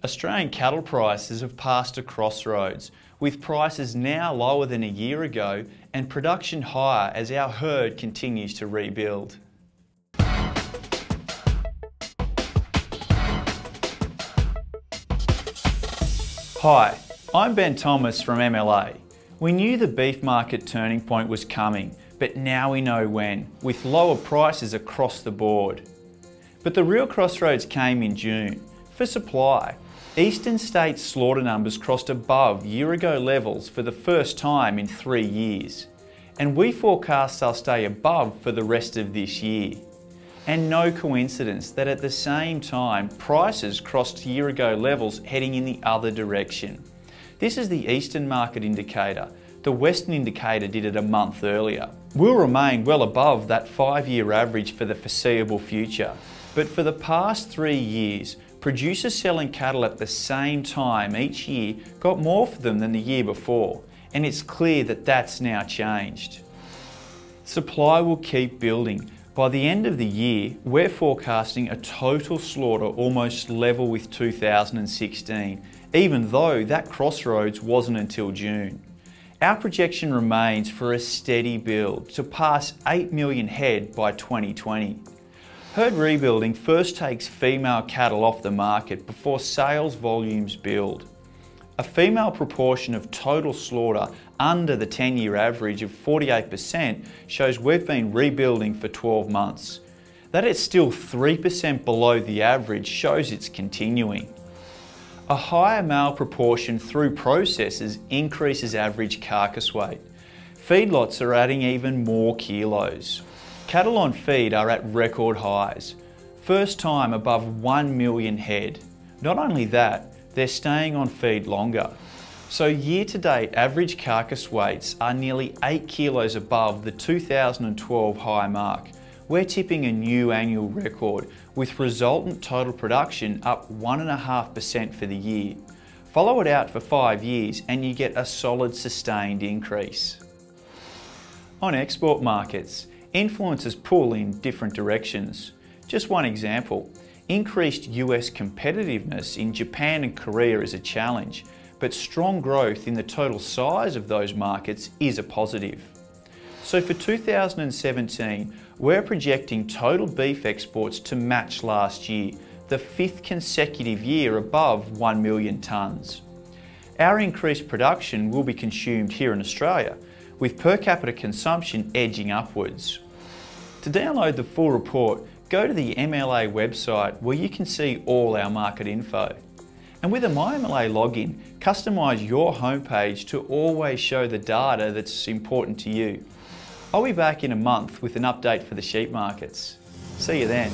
Australian cattle prices have passed a crossroads, with prices now lower than a year ago and production higher as our herd continues to rebuild. Hi, I'm Ben Thomas from MLA. We knew the beef market turning point was coming, but now we know when, with lower prices across the board. But the real crossroads came in June. For supply, eastern states' slaughter numbers crossed above year-ago levels for the first time in 3 years. And we forecast they'll stay above for the rest of this year. And no coincidence that at the same time, prices crossed year-ago levels heading in the other direction. This is the Eastern Market Indicator. The Western Indicator did it a month earlier. We'll remain well above that 5-year average for the foreseeable future. But for the past 3 years, producers selling cattle at the same time each year got more for them than the year before. And it's clear that that's now changed. Supply will keep building. By the end of the year, we're forecasting a total slaughter almost level with 2016, even though that crossroads wasn't until June. Our projection remains for a steady build to pass 8 million head by 2020. Herd rebuilding first takes female cattle off the market before sales volumes build. A female proportion of total slaughter under the 10-year average of 48% shows we've been rebuilding for 12 months. That it's still 3% below the average shows it's continuing. A higher male proportion through processes increases average carcass weight. Feedlots are adding even more kilos. Cattle on feed are at record highs. First time above 1 million head. Not only that, they're staying on feed longer. So year to date average carcass weights are nearly 8 kilos above the 2012 high mark. We're tipping a new annual record with resultant total production up 1.5% for the year. Follow it out for 5 years and you get a solid sustained increase. On export markets, influences pull in different directions. Just one example. Increased US competitiveness in Japan and Korea is a challenge, but strong growth in the total size of those markets is a positive. So for 2017, we're projecting total beef exports to match last year, the 5th consecutive year above 1 million tonnes. Our increased production will be consumed here in Australia, with per capita consumption edging upwards. To download the full report, go to the MLA website where you can see all our market info. And with a MyMLA login, customise your homepage to always show the data that's important to you. I'll be back in a month with an update for the sheep markets. See you then.